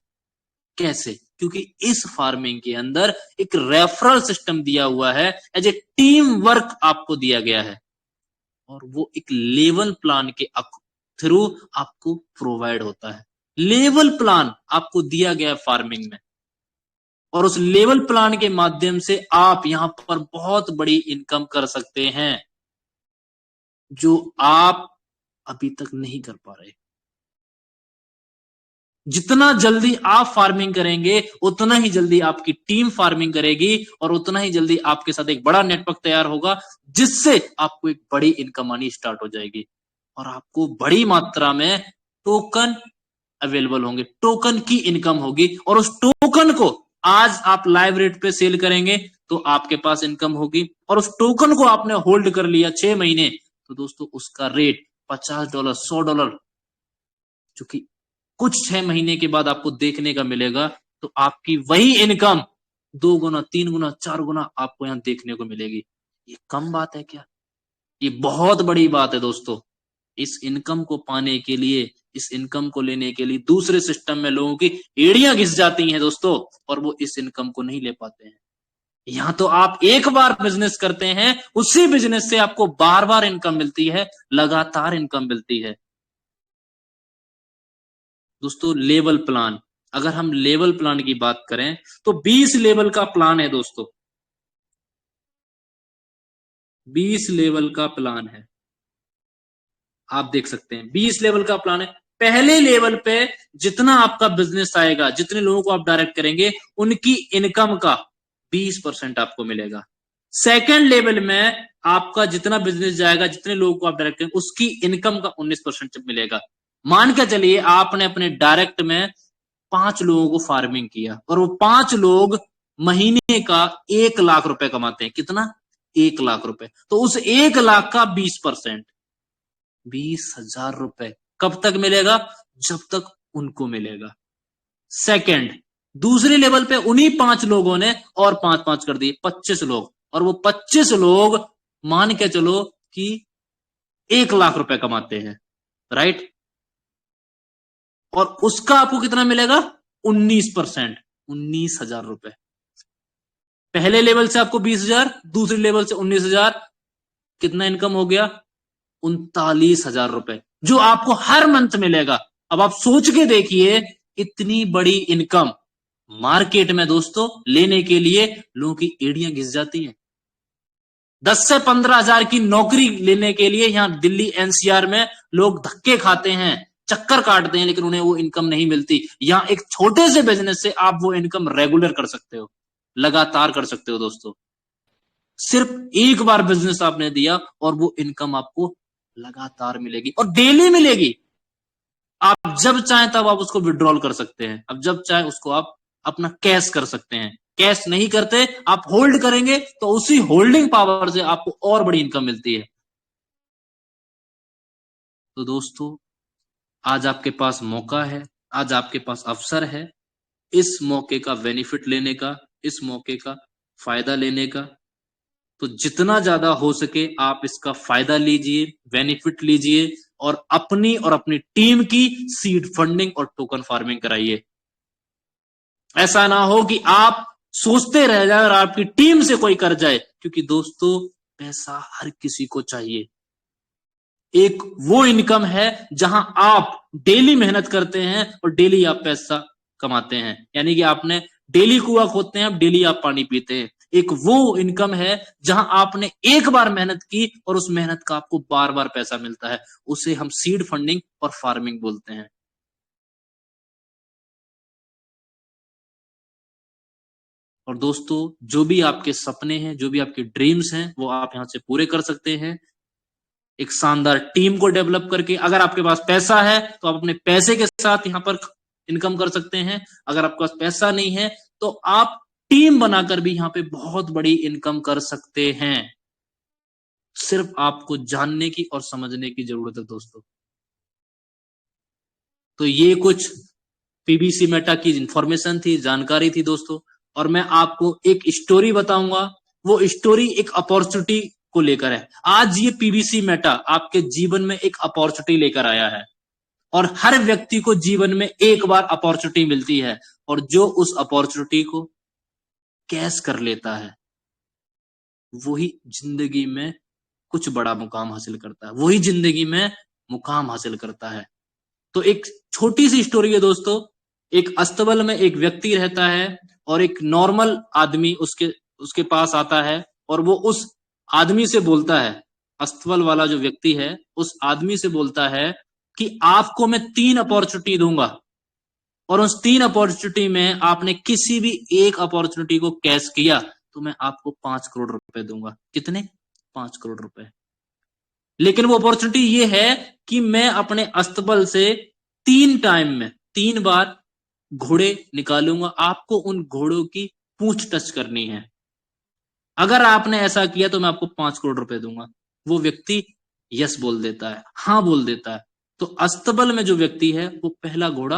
कैसे? क्योंकि इस फार्मिंग के अंदर एक रेफरल सिस्टम दिया हुआ है, एज ए टीम वर्क आपको दिया गया है, और वो एक लेवल प्लान के थ्रू आपको प्रोवाइड होता है। लेवल प्लान आपको दिया गया है फार्मिंग में, और उस लेवल प्लान के माध्यम से आप यहां पर बहुत बड़ी इनकम कर सकते हैं, जो आप अभी तक नहीं कर पा रहे। जितना जल्दी आप फार्मिंग करेंगे, उतना ही जल्दी आपकी टीम फार्मिंग करेगी, और उतना ही जल्दी आपके साथ एक बड़ा नेटवर्क तैयार होगा, जिससे आपको एक बड़ी इनकम आनी स्टार्ट हो जाएगी, और आपको बड़ी मात्रा में टोकन अवेलेबल होंगे, टोकन की इनकम होगी। और उस टोकन को आज आप लाइव रेट पे सेल करेंगे तो आपके पास इनकम होगी, और उस टोकन को आपने होल्ड कर लिया 6 महीने, तो दोस्तों उसका रेट $50, $100, जो कि कुछ 6 महीने के बाद आपको देखने का मिलेगा, तो आपकी वही इनकम 2 गुना, 3 गुना, 4 गुना आपको यहां देखने को मिलेगी। ये कम बात है क्या? ये बहुत बड़ी बात है दोस्तों। इस इनकम को पाने के लिए, इस इनकम को लेने के लिए दूसरे सिस्टम में लोगों की एड़ियां घिस जाती हैं दोस्तों, और वो इस इनकम को नहीं ले पाते हैं। यहां तो आप एक बार बिजनेस करते हैं, उसी बिजनेस से आपको बार बार इनकम मिलती है, लगातार इनकम मिलती है दोस्तों। लेवल प्लान, अगर हम लेवल प्लान की बात करें तो 20 लेवल का प्लान है दोस्तों। 20 लेवल का प्लान है, आप देख सकते हैं 20 लेवल का प्लान है। पहले लेवल पे जितना आपका बिजनेस आएगा, जितने लोगों को आप डायरेक्ट करेंगे, उनकी इनकम का 20% आपको मिलेगा। सेकंड लेवल में आपका जितना बिजनेस जाएगा, जितने लोगों को आप डायरेक्ट करेंगे, उसकी इनकम का 19% मिलेगा। मान के चलिए आपने अपने डायरेक्ट में 5 लोगों को फार्मिंग किया और वो 5 लोग महीने का 1 लाख रुपए कमाते हैं। कितना? 1 लाख रुपए। तो उस 1 लाख का 20%, 20,000 रुपए कब तक मिलेगा? जब तक उनको मिलेगा। सेकंड, दूसरे लेवल पे उन्हीं 5 लोगों ने और 5-5 कर दिए, 25 लोग, और वो 25 लोग मान के चलो कि 1 लाख रुपए कमाते हैं, राइट? और उसका आपको कितना मिलेगा? 19%, 19,000 रुपए। पहले लेवल से आपको 20,000, दूसरे लेवल से 19,000, कितना इनकम हो गया? 39,000 रुपए, जो आपको हर मंथ मिलेगा। अब आप सोच के देखिए, इतनी बड़ी इनकम मार्केट में दोस्तों लेने के लिए लोगों की एड़ियां घिस जाती हैं। 10 से 15,000 की नौकरी लेने के लिए यहां दिल्ली एनसीआर में लोग धक्के खाते हैं, चक्कर काटते हैं, लेकिन उन्हें वो इनकम नहीं मिलती। यहां एक छोटे से बिजनेस से आप वो इनकम रेगुलर कर सकते हो, लगातार कर सकते हो दोस्तों। सिर्फ एक बार बिजनेस आपने दिया और वो इनकम आपको लगातार मिलेगी और डेली मिलेगी। आप जब चाहें तब आप उसको विड्रॉल कर सकते हैं, अब जब चाहे उसको आप अपना कैश कर सकते हैं। कैश नहीं करते, आप होल्ड करेंगे तो उसी होल्डिंग पावर से आपको और बड़ी इनकम मिलती है। तो दोस्तों, आज आपके पास मौका है, आज आपके पास अवसर है इस मौके का बेनिफिट लेने का, इस मौके का फायदा लेने का। तो जितना ज्यादा हो सके आप इसका फायदा लीजिए, बेनिफिट लीजिए और अपनी टीम की सीड फंडिंग और टोकन फार्मिंग कराइए। ऐसा ना हो कि आप सोचते रह जाए और आपकी टीम से कोई कर जाए, क्योंकि दोस्तों पैसा हर किसी को चाहिए। एक वो इनकम है जहां आप डेली मेहनत करते हैं और डेली आप पैसा कमाते हैं, यानी कि आपने डेली कुआं खोदते हैं, अब डेली आप पानी पीते हैं। एक वो इनकम है जहां आपने एक बार मेहनत की और उस मेहनत का आपको बार बार पैसा मिलता है, उसे हम सीड फंडिंग और फार्मिंग बोलते हैं। और दोस्तों, जो भी आपके सपने हैं, जो भी आपके ड्रीम्स हैं, वो आप यहां से पूरे कर सकते हैं एक शानदार टीम को डेवलप करके। अगर आपके पास पैसा है तो आप अपने पैसे के साथ यहां पर इनकम कर सकते हैं। अगर आपके पास पैसा नहीं है तो आप टीम बनाकर भी यहां पे बहुत बड़ी इनकम कर सकते हैं। सिर्फ आपको जानने की और समझने की जरूरत है दोस्तों। तो ये कुछ पीबीसी मेटा की इंफॉर्मेशन थी, जानकारी थी दोस्तों। और मैं आपको एक स्टोरी बताऊंगा, वो स्टोरी एक अपॉर्चुनिटी को लेकर है। आज ये पीबीसी मेटा आपके जीवन में एक अपॉर्चुनिटी लेकर आया है और हर व्यक्ति को जीवन में एक बार अपॉर्चुनिटी मिलती है, और जो उस अपॉर्चुनिटी को कैच कर लेता है वही जिंदगी में कुछ बड़ा मुकाम हासिल करता है, वही जिंदगी में मुकाम हासिल करता है। तो एक छोटी सी स्टोरी है दोस्तों। एक अस्तबल में एक व्यक्ति रहता है और एक नॉर्मल आदमी उसके पास आता है और वो उस आदमी से बोलता है, अस्तबल वाला जो व्यक्ति है उस आदमी से बोलता है कि आपको मैं 3 अपॉर्चुनिटी दूंगा और उस 3 अपॉर्चुनिटी में आपने किसी भी एक अपॉर्चुनिटी को कैच किया तो मैं आपको 5 करोड़ रुपए दूंगा। कितने? 5 करोड़ रुपए। लेकिन वो अपॉर्चुनिटी ये है कि मैं अपने अस्तबल से 3 टाइम में 3 बार घोड़े निकालूंगा, आपको उन घोड़ों की पूंछ टच करनी है। अगर आपने ऐसा किया तो मैं आपको 5 करोड़ रुपए दूंगा। वो व्यक्ति यस बोल देता है, हाँ बोल देता है। तो अस्तबल में जो व्यक्ति है वो पहला घोड़ा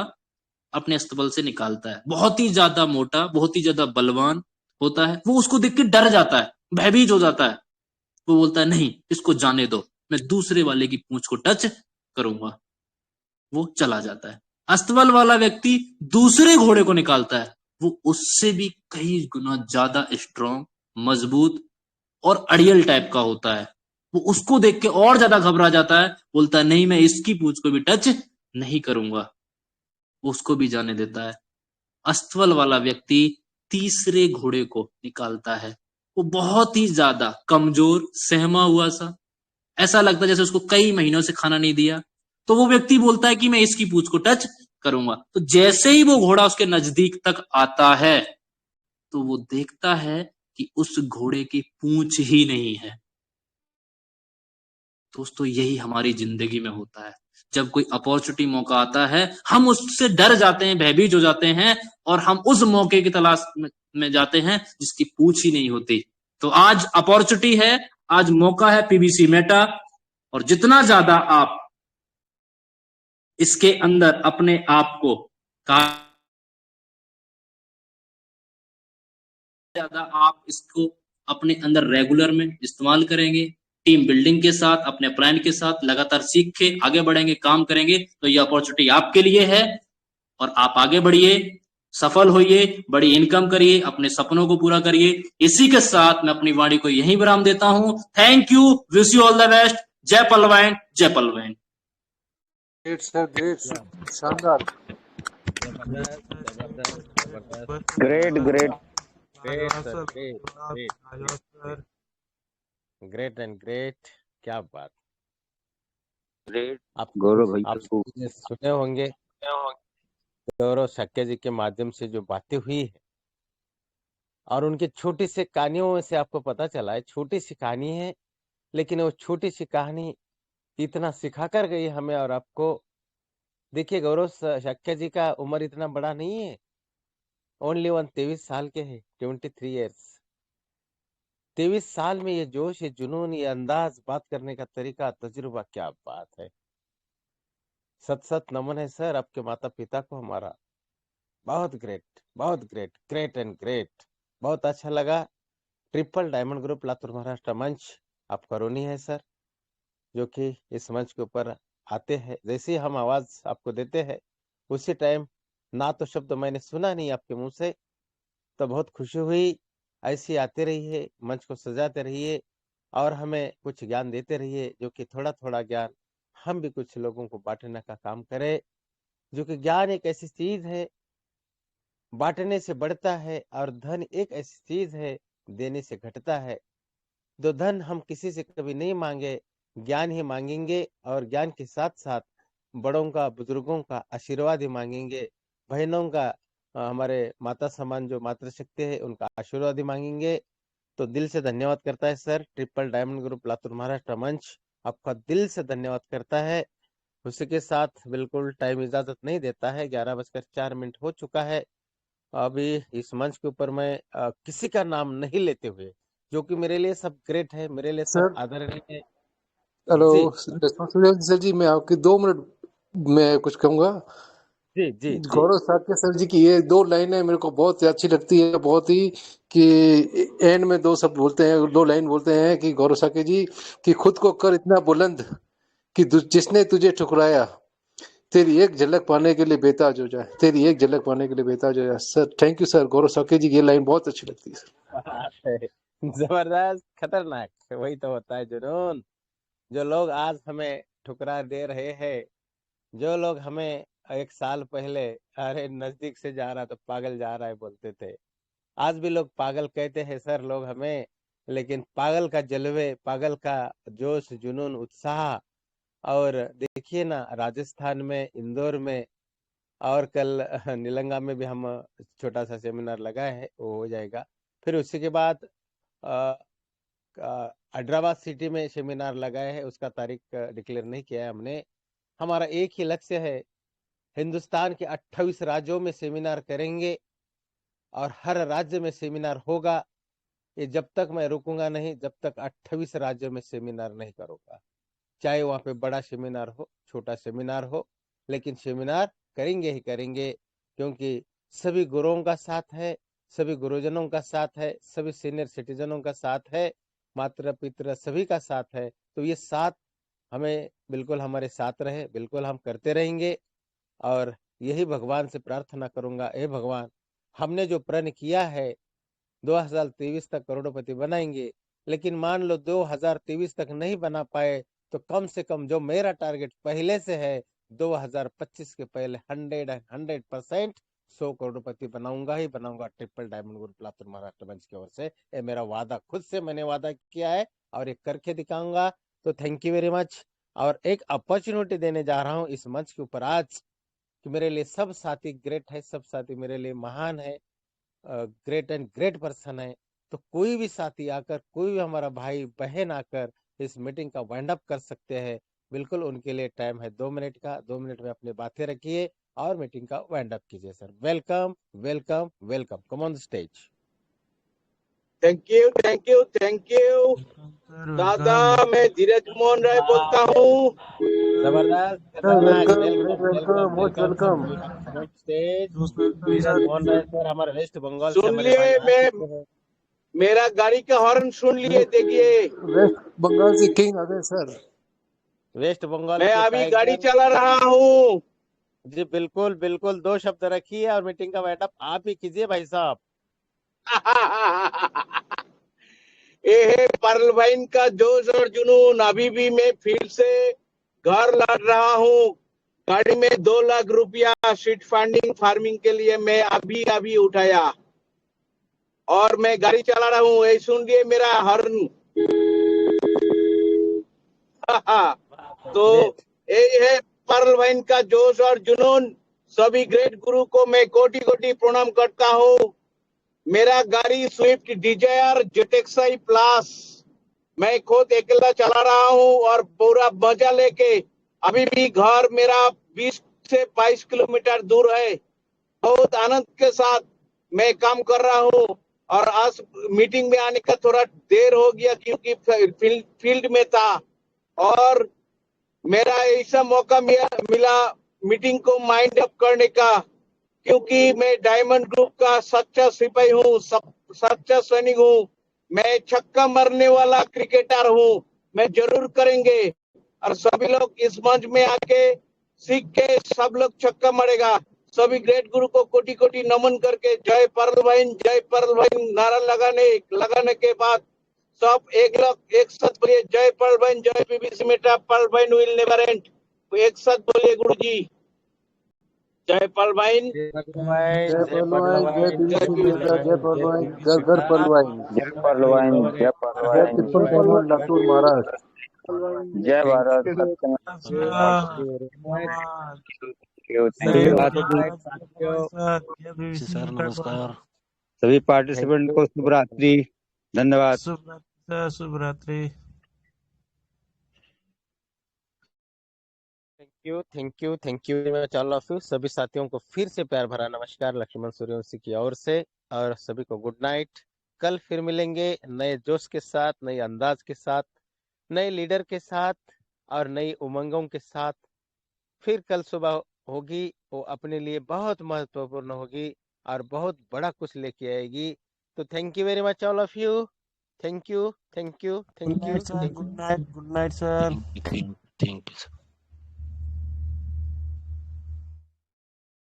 अपने अस्तबल से निकालता है। बहुत ही ज्यादा मोटा, बहुत ही ज्यादा बलवान होता है। वो उसको देख के डर जाता है, भयभीत हो जाता है। वो बोलता है नहीं, इसको जाने दो, मैं दूसरे वाले की पूंछ को टच करूंगा। वो चला जाता है। अस्तबल वाला व्यक्ति दूसरे घोड़े को निकालता है। वो उससे भी कई गुना ज्यादा स्ट्रॉन्ग, मजबूत और अड़ियल टाइप का होता है। वो उसको देख के और ज्यादा घबरा जाता है, बोलता है नहीं, मैं इसकी पूंछ को भी टच नहीं करूंगा। वो उसको भी जाने देता है। अस्तबल वाला व्यक्ति तीसरे घोड़े को निकालता है। वो बहुत ही ज्यादा कमजोर, सहमा हुआ सा, ऐसा लगता है जैसे उसको कई महीनों से खाना नहीं दिया, तो वो व्यक्ति बोलता है कि मैं इसकी पूंछ को टच करूंगा। तो जैसे ही वो घोड़ा उसके नजदीक तक आता है तो वो देखता है कि उस घोड़े की पूंछ ही नहीं है। दोस्तों यही हमारी जिंदगी में होता है। जब कोई अपॉर्चुनिटी मौका आता है हम उससे डर जाते हैं, भयभीत हो जाते हैं और हम उस मौके की तलाश में जाते हैं जिसकी पूछ ही नहीं होती। तो आज अपॉर्चुनिटी है, आज मौका है पीबीसी मेटा, और जितना ज्यादा आप इसके अंदर अपने आप को ज्यादा आप इसको अपने अंदर रेगुलर में इस्तेमाल करेंगे, टीम बिल्डिंग के साथ, अपने प्लान के साथ लगातार सीख के आगे बढ़ेंगे, काम करेंगे, तो ये अपॉर्चुनिटी आपके लिए है। और आप आगे बढ़िए, सफल होइए, बड़ी इनकम करिए, अपने सपनों को पूरा करिए। इसी के साथ मैं अपनी वाणी को यहीं विराम देता हूं। Thank you, wish you all the best. जय पलवैन, जय पलवैन। Great sir, great, Yeah. शानदार। जबरदस्त जबरदस्त जबरदस्त ग्रेट ग्रेट ग्रेट धन्यवाद सर, सर, ग्रेट ग्रेट धन्यवाद सर। Great and great. क्या बात। ग्रेट आप गौरव भाई आप सभी ने सुने होंगे गौरव शक्य जी के माध्यम से जो बातें हुई है और उनकी छोटी सी कहानियों से आपको पता चला है, छोटी सी कहानी है लेकिन वो छोटी सी कहानी इतना सिखा कर गई हमें और आपको। देखिए गौरव शक्य जी का उम्र इतना बड़ा नहीं है, ओनली 23 साल के हैं, 23 ईयर्स। 23 साल में ये जोश, ये जुनून, ये अंदाज, बात करने का तरीका, तजुर्बा, क्या बात है। सत सत नमन है सर आपके माता पिता को हमारा। बहुत ग्रेट, बहुत ग्रेट, ग्रेट एंड ग्रेट। बहुत अच्छा लगा। Triple diamond group Latur Maharashtra मंच आपका ऋणी है सर, जो कि इस मंच के ऊपर आते हैं, जैसे ही हम आवाज आपको देते हैं उसी टाइम ना तो शब्द मैंने सुना नहीं आपके मुंह से, तो बहुत खुशी हुई। ऐसे आते रहिए, मंच को सजाते रहिए और हमें कुछ ज्ञान देते रहिए, जो कि थोड़ा थोड़ा ज्ञान हम भी कुछ लोगों को बांटने का काम करें। जो कि ज्ञान एक ऐसी चीज है बांटने से बढ़ता है और धन एक ऐसी चीज है देने से घटता है। तो धन हम किसी से कभी नहीं मांगे, ज्ञान ही मांगेंगे और ज्ञान के साथ साथ बड़ों का, बुजुर्गों का आशीर्वाद ही मांगेंगे। बहनों का, हमारे माता समान जो मातृशक्ति है उनका आशीर्वाद ही मांगेंगे। तो दिल से धन्यवाद करता है sir triple diamond group Latur Maharashtra मंच, आपका दिल से धन्यवाद करता है। उसी के साथ बिल्कुल टाइम इजाजत नहीं देता है, 11:04 हो चुका है। अभी इस मंच के ऊपर मैं किसी का नाम नहीं लेते हुए, जो कि मेरे लिए सब ग्रेट है, मेरे लिए सब सर, आदरणीय है। हेलो जी रिस्पॉन्सिबिलिटी सर जी, मैं आपके 2 मिनट में कुछ कहूंगा। जी जी जी। गौरव साक्य सर जी की ये 2 लाइनें मेरे को बहुत ही अच्छी लगती है, बहुत ही, कि एंड में 2 शब्द बोलते हैं, 2 लाइन बोलते हैं कि गौरव साक्य जी कि खुद को कर इतना बुलंद कि जिसने तुझे ठुकराया तेरी एक झलक पाने के लिए बेताज हो जाए, तेरी एक झलक पाने के लिए बेताज हो जाए। सर थैंक यू सर, गौरव साक्य जी की ये लाइन बहुत अच्छी लगती है सर। बात है। जबरदस्त, खतरनाक, वही तो होता है जुनून। जो लोग आज हमें ठुकरा दे रहे हैं, जो लोग हमें 1 साल पहले अरे नजदीक से जा रहा तो पागल जा रहा है बोलते थे, आज भी लोग पागल कहते हैं सर लोग हमें। लेकिन पागल का जलवे, पागल का जोश, जुनून, उत्साह। और देखिए ना, राजस्थान में, इंदौर में और कल नीलंगा में भी हम छोटा सा सेमिनार लगाए हैं, वो हो जाएगा। फिर उसी के बाद हैदराबाद सिटी में सेमिनार लगाए हैं, उसका तारीख डिक्लेयर नहीं किया है हमने। हमारा एक ही लक्ष्य है, हिंदुस्तान के 28 राज्यों में सेमिनार करेंगे और हर राज्य में सेमिनार होगा। ये जब तक मैं रुकूंगा नहीं, जब तक 28 राज्यों में सेमिनार नहीं करूंगा। चाहे वहां पे बड़ा सेमिनार हो, छोटा सेमिनार हो, लेकिन सेमिनार करेंगे ही करेंगे, क्योंकि सभी गुरुओं का साथ है, सभी गुरुजनों का साथ है, सभी सीनियर सिटीजनों का साथ है, माता पिता सभी का साथ है। तो ये साथ हमें बिल्कुल हमारे साथ रहे, बिल्कुल हम करते रहेंगे। और यही भगवान से प्रार्थना करूंगा, हे भगवान, हमने जो प्रण किया है 2023 तक करोड़पति बनाएंगे, लेकिन मान लो 2023 तक नहीं बना पाए, तो कम से कम जो मेरा टारगेट पहले से है 2025 के पहले 100% 100 करोड़पति बनाऊंगा ही बनाऊंगा, triple diamond group Latur Maharashtra मंच की ओर से। ये मेरा वादा, खुद से मैंने वादा किया है और ये करके दिखाऊंगा। तो थैंक यू वेरी मच। और एक अपॉर्चुनिटी देने जा रहा हूँ इस मंच के ऊपर आज कि मेरे लिए सब साथी ग्रेट है, सब साथी मेरे लिए महान है, ग्रेट एंड ग्रेट पर्सन है। तो कोई भी साथी आकर, कोई भी हमारा भाई बहन आकर इस मीटिंग का वाइंड अप कर सकते हैं। बिल्कुल उनके लिए टाइम है 2 मिनट का। 2 मिनट में अपनी बातें रखिए और मीटिंग का वाइंड अप कीजिए। Sir welcome welcome welcome, come on the stage. Thank you thank you thank you दादा, मैं धीरज मोहन राय बोलता हूँ। जबरदस्त, खतरनाक, welcome welcome most welcome sir, welcome. We have come on stage Dheeraj Mohan Rai sir, हमारे वेस्ट बंगाल से सुन हमारे भाई लिए, आ मैं चुके हैं। मेरा गाड़ी का हॉर्न सुन लिए, देखिए वेस्ट बंगाल से किंग आ गए सर। वेस्ट बंगाल मैं के अभी गाड़ी टाइगर चला रहा हूँ। जी, बिल्कुल बिल्कुल 2 शब्द रखिए और मीटिंग का वाइंड अप आप ही कीजिए भाई साहब। ये है पर्ल वाइन का जोश और जुनून। अभी भी मैं फील्ड से घर लौट रहा हूँ। गाड़ी में 2 लाख रुपया सीट फंडिंग फार्मिंग के लिए मैं अभी अभी उठाया और मैं गाड़ी चला रहा हूँ। ये सुन लिए मेरा हॉर्न। तो ग्रेट। यही है पर्ल वाइन का जोश और जुनून। सभी ग्रेट गुरु को मैं कोटि कोटि प्रणाम करता हूँ। मेरा गाड़ी स्विफ्ट डिजायर जेटेक्साई प्लस मैं खुद अकेला चला रहा हूँ और पूरा मजा लेके अभी भी घर मेरा 20 से 22 किलोमीटर दूर है। बहुत आनंद के साथ मैं काम कर रहा हूँ और आज मीटिंग में आने का थोड़ा देर हो गया क्योंकि फील्ड में था और मेरा ऐसा मौका मिला मीटिंग को माइंड अप करने का, क्योंकि मैं डायमंड ग्रुप का सच्चा सिपाही हूँ, सच्चा सैनिक हूँ। मैं छक्का मारने वाला क्रिकेटर हूँ। मैं जरूर करेंगे और सभी लोग इस मंच में आके सीख के सब लोग छक्का मारेगा। सभी ग्रेट गुरु को कोटि कोटि नमन करके जय पर्ल भाई नारा लगाने के बाद सब एक लोग एक साथ बोलिए जय पर्ल भाई, जय पीबीसी मेटा, पर्ल भाई विल नेवर एंड। एक साथ बोलिए गुरु जी, जय पर्ल भाई, जय पटलवाइन, जय जय पलवाइन, जय पटलवाइन, जय जय पीवीसी पीबीसी। मेटा, जय पटलवाइन, जय पलवाइन, पीवीसी घर मेटा, पलवाइन, जय जय परलवाइन, पलवाइन, जय जय परलवाइन, टिप्पण पलवाइन। पलवान लातूर महाराष्ट्र। जय Bharat thank Satyam. You very much, thank thank you you, आज गुड की नाइट साथियों, जी सर नमस्कार। सभी थैंक पार्टिसिपेंट यू। को शुभ रात्रि। धन्यवाद। शुभ रात्रि। Thank you very much all of you. सभी साथियों को फिर से प्यार भरा नमस्कार लक्ष्मण सूर्यवंशी की ओर से, और सभी को गुड नाइट। कल फिर मिलेंगे नए जोश के साथ, नए अंदाज के साथ, नए लीडर के साथ और नई उमंगों के साथ। फिर कल सुबह होगी, वो अपने लिए बहुत महत्वपूर्ण होगी और बहुत बड़ा कुछ लेके आएगी। तो thank you very much all of you. Thank you thank you good thank you night sir, thank good night sir. Thank you sir.